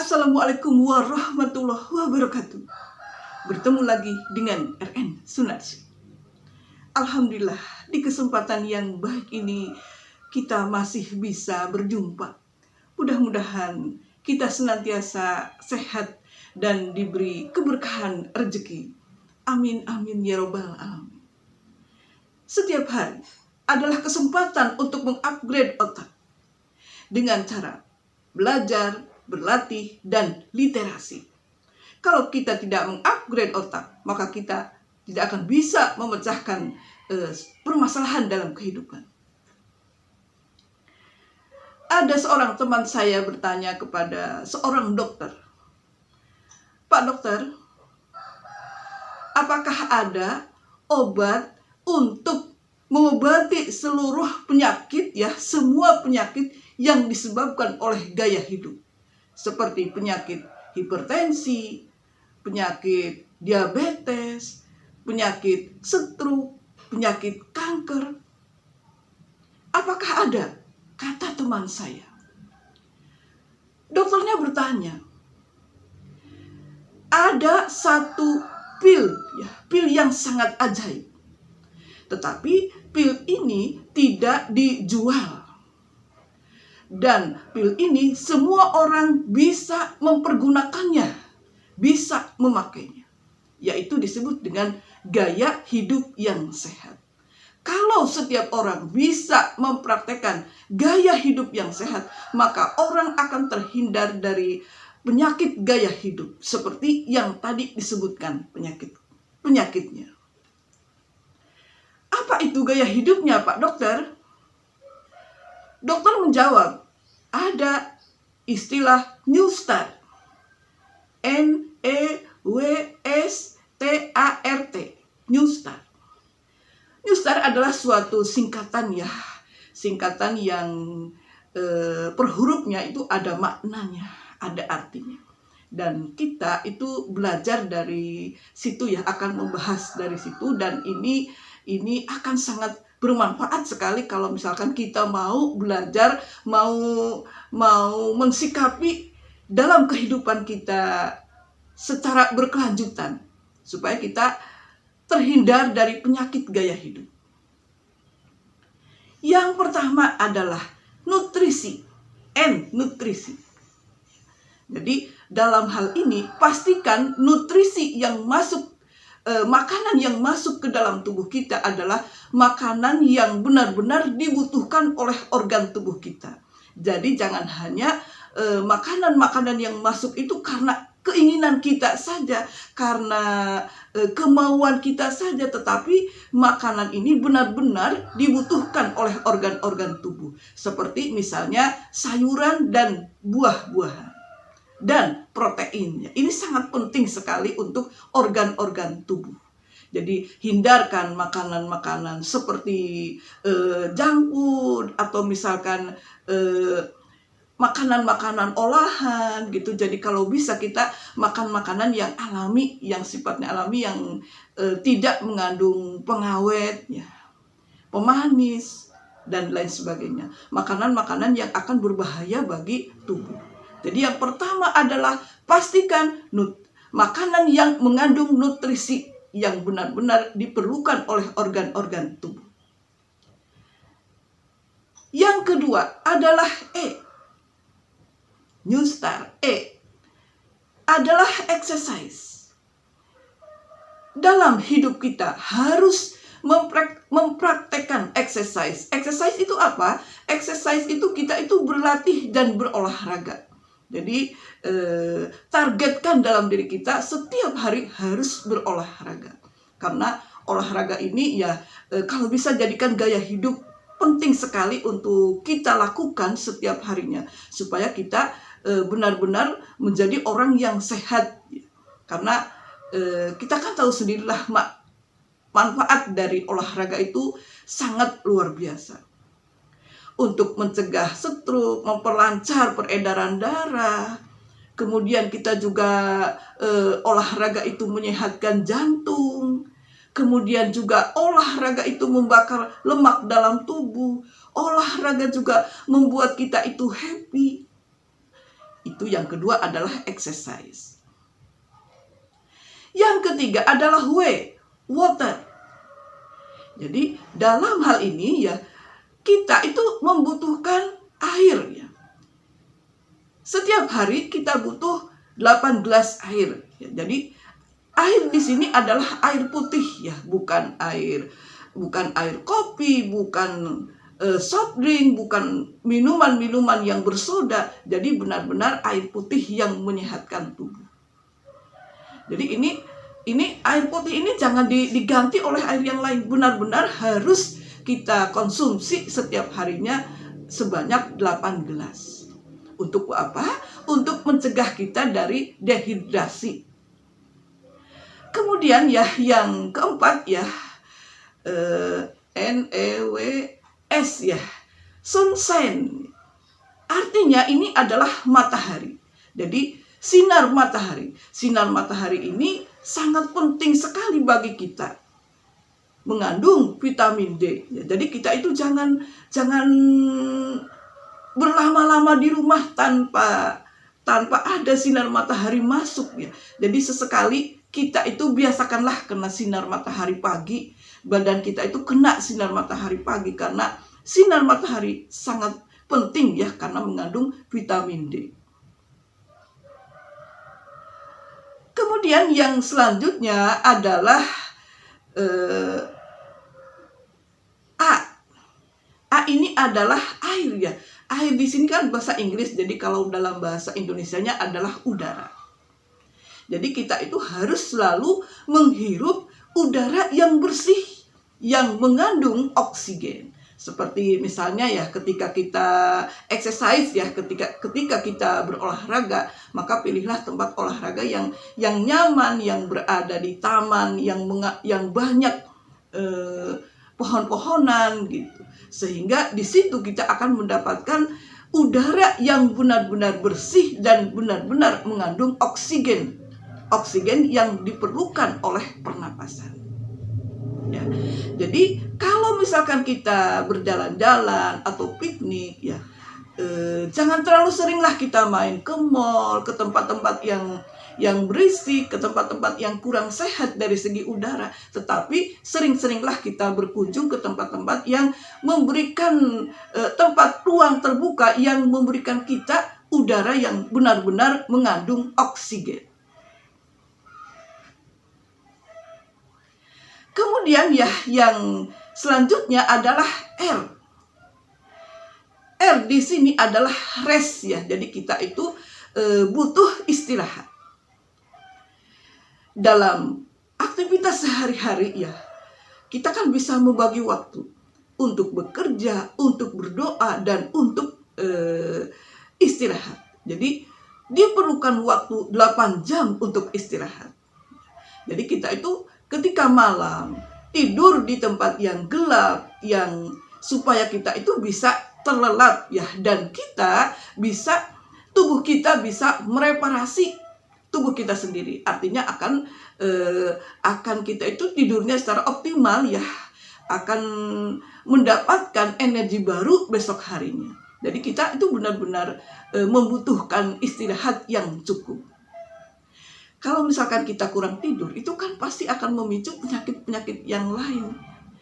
Assalamualaikum warahmatullahi wabarakatuh. Bertemu lagi dengan RN Sunarsi. Alhamdulillah, di kesempatan yang baik ini kita masih bisa berjumpa. Mudah-mudahan kita senantiasa sehat dan diberi keberkahan rezeki. Amin amin ya robbal alamin. Setiap hari adalah kesempatan untuk mengupgrade otak dengan cara belajar, berlatih, dan literasi. Kalau kita tidak mengupgrade otak, maka kita tidak akan bisa memecahkan permasalahan dalam kehidupan. Ada seorang teman saya bertanya kepada seorang dokter, "Pak dokter, apakah ada obat untuk mengobati seluruh penyakit, semua penyakit yang disebabkan oleh gaya hidup? Seperti penyakit hipertensi, penyakit diabetes, penyakit stroke, penyakit kanker. Apakah ada?" Kata teman saya. Dokternya bertanya, ada satu pil yang sangat ajaib. Tetapi pil ini tidak dijual. Dan pil ini semua orang bisa mempergunakannya, bisa memakainya. Yaitu disebut dengan gaya hidup yang sehat. Kalau setiap orang bisa mempraktekkan gaya hidup yang sehat, maka orang akan terhindar dari penyakit gaya hidup. Seperti yang tadi disebutkan penyakitnya. Apa itu gaya hidupnya, Pak Dokter? Dokter menjawab, ada istilah New Start. NEWSTART. New Start. New Start adalah suatu singkatan yang per hurufnya itu ada maknanya, ada artinya. Dan kita itu belajar dari situ akan membahas dari situ, dan ini akan sangat bermanfaat sekali kalau misalkan kita mau belajar, mau mensikapi dalam kehidupan kita secara berkelanjutan, supaya kita terhindar dari penyakit gaya hidup. Yang pertama adalah nutrisi. Nutrisi. Jadi dalam hal ini pastikan nutrisi yang masuk, makanan yang masuk ke dalam tubuh kita adalah makanan yang benar-benar dibutuhkan oleh organ tubuh kita. Jadi jangan hanya makanan-makanan yang masuk itu karena keinginan kita saja, karena kemauan kita saja, tetapi makanan ini benar-benar dibutuhkan oleh organ-organ tubuh. Seperti misalnya sayuran dan buah-buahan. Dan proteinnya. Ini sangat penting sekali untuk organ-organ tubuh. Jadi hindarkan makanan-makanan seperti junk food atau misalkan makanan-makanan olahan gitu. Jadi kalau bisa kita makan makanan yang alami, yang sifatnya alami, yang tidak mengandung pengawet, pemanis dan lain sebagainya. Makanan-makanan yang akan berbahaya bagi tubuh. Jadi yang pertama adalah pastikan makanan yang mengandung nutrisi yang benar-benar diperlukan oleh organ-organ tubuh. Yang kedua adalah New Start. Adalah exercise. Dalam hidup kita harus mempraktekkan exercise. Exercise itu apa? Exercise itu kita itu berlatih dan berolahraga. Jadi targetkan dalam diri kita setiap hari harus berolahraga. Karena olahraga ini kalau bisa jadikan gaya hidup, penting sekali untuk kita lakukan setiap harinya. Supaya kita benar-benar menjadi orang yang sehat. Karena kita kan tahu sendirilah manfaat dari olahraga itu sangat luar biasa. Untuk mencegah stroke, memperlancar peredaran darah. Kemudian kita juga olahraga itu menyehatkan jantung. Kemudian juga olahraga itu membakar lemak dalam tubuh. Olahraga juga membuat kita itu happy. Itu yang kedua adalah exercise. Yang ketiga adalah water. Jadi dalam hal ini ya, kita itu membutuhkan air ya. Setiap hari kita butuh 8 gelas air. Ya, jadi air di sini adalah air putih ya, bukan air kopi, bukan soft drink, bukan minuman-minuman yang bersoda. Jadi benar-benar air putih yang menyehatkan tubuh. Jadi ini air putih ini jangan diganti oleh air yang lain. Benar-benar harus kita konsumsi setiap harinya sebanyak 8 gelas. Untuk apa? Untuk mencegah kita dari dehidrasi. Kemudian ya yang keempat ya, NEWS ya, sunshine. Artinya ini adalah matahari. Jadi sinar matahari. Sinar matahari ini sangat penting sekali bagi kita. Mengandung vitamin D. Ya, jadi kita itu jangan berlama-lama di rumah tanpa ada sinar matahari masuk ya. Jadi sesekali kita itu biasakanlah kena sinar matahari pagi. Badan kita itu kena sinar matahari pagi karena sinar matahari sangat penting ya, karena mengandung vitamin D. Kemudian yang selanjutnya adalah A. A ini adalah air ya. Air di sini kan bahasa Inggris, jadi kalau dalam bahasa Indonesianya adalah udara. Jadi kita itu harus selalu menghirup udara yang bersih, yang mengandung oksigen. Seperti misalnya ya, ketika kita exercise ya, ketika kita berolahraga, maka pilihlah tempat olahraga yang nyaman, yang berada di taman, yang banyak pohon-pohonan gitu. Sehingga di situ kita akan mendapatkan udara yang benar-benar bersih dan benar-benar mengandung oksigen yang diperlukan oleh pernapasan. Ya. Jadi kalau misalkan kita berjalan-jalan atau piknik ya, jangan terlalu seringlah kita main ke mall, ke tempat-tempat yang berisik, ke tempat-tempat yang kurang sehat dari segi udara. Tetapi sering-seringlah kita berkunjung ke tempat-tempat yang memberikan tempat ruang terbuka, yang memberikan kita udara yang benar-benar mengandung oksigen. Kemudian ya yang selanjutnya adalah R. R di sini adalah rest ya. Jadi kita itu butuh istirahat. Dalam aktivitas sehari-hari ya, kita kan bisa membagi waktu untuk bekerja, untuk berdoa, dan untuk istirahat. Jadi diperlukan waktu 8 jam untuk istirahat. Jadi kita itu ketika malam tidur di tempat yang gelap, yang supaya kita itu bisa terlelap ya, dan tubuh kita bisa mereparasi tubuh kita sendiri. Artinya akan kita itu tidurnya secara optimal ya, akan mendapatkan energi baru besok harinya. Jadi kita itu benar-benar membutuhkan istirahat yang cukup. Kalau misalkan kita kurang tidur, itu kan pasti akan memicu penyakit-penyakit yang lain.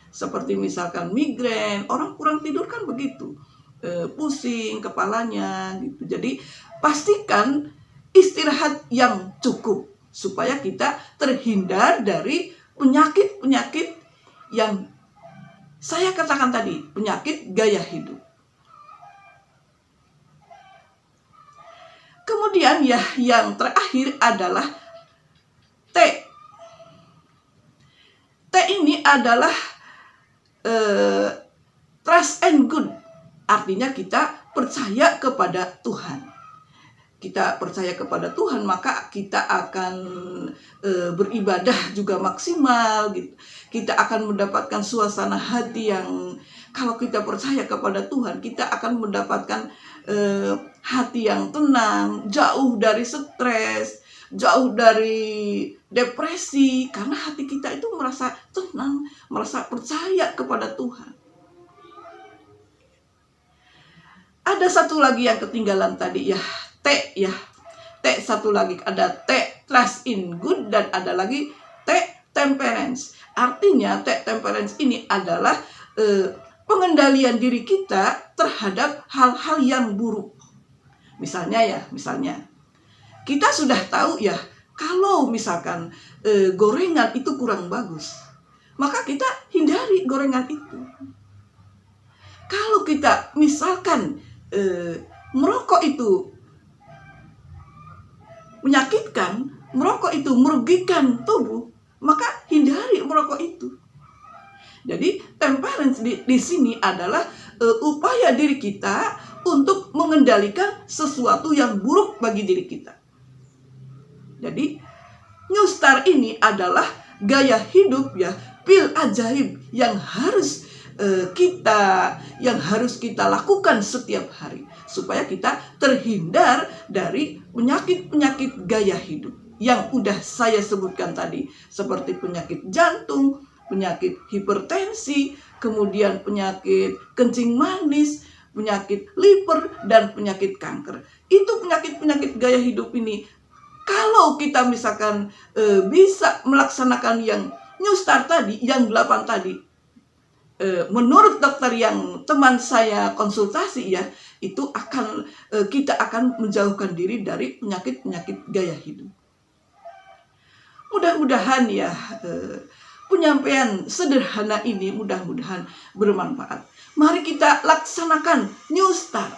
Seperti misalkan migrain, orang kurang tidur kan begitu. Pusing kepalanya gitu. Jadi pastikan istirahat yang cukup supaya kita terhindar dari penyakit-penyakit yang saya katakan tadi, penyakit gaya hidup. Kemudian ya yang terakhir adalah T. T ini adalah trust and good. Artinya kita percaya kepada Tuhan. Kita percaya kepada Tuhan, maka kita akan beribadah juga maksimal gitu. Kita akan mendapatkan suasana hati yang, kalau kita percaya kepada Tuhan, kita akan mendapatkan hati yang tenang, jauh dari stres, jauh dari depresi, karena hati kita itu merasa tenang, merasa percaya kepada Tuhan. Ada satu lagi yang ketinggalan tadi ya, T ya. T satu lagi, ada T trust in good, dan ada lagi T temperance. Artinya T temperance ini adalah pengendalian diri kita terhadap hal-hal yang buruk. Misalnya kita sudah tahu ya, kalau misalkan gorengan itu kurang bagus, maka kita hindari gorengan itu. Kalau kita misalkan merokok itu menyakitkan, merokok itu merugikan tubuh, maka hindari merokok itu. Jadi temperance di sini adalah upaya diri kita untuk mengendalikan sesuatu yang buruk bagi diri kita. Jadi New Star ini adalah gaya hidup ya, pil ajaib yang harus kita lakukan setiap hari supaya kita terhindar dari penyakit-penyakit gaya hidup yang udah saya sebutkan tadi, seperti penyakit jantung, penyakit hipertensi, kemudian penyakit kencing manis, penyakit liver, dan penyakit kanker. Itu penyakit-penyakit gaya hidup ini, kalau kita misalkan bisa melaksanakan yang New Star tadi, yang 8 tadi, menurut dokter yang teman saya konsultasi ya, itu kita akan menjauhkan diri dari penyakit-penyakit gaya hidup. Mudah-mudahan ya penyampaian sederhana ini mudah-mudahan bermanfaat. Mari kita laksanakan New Star.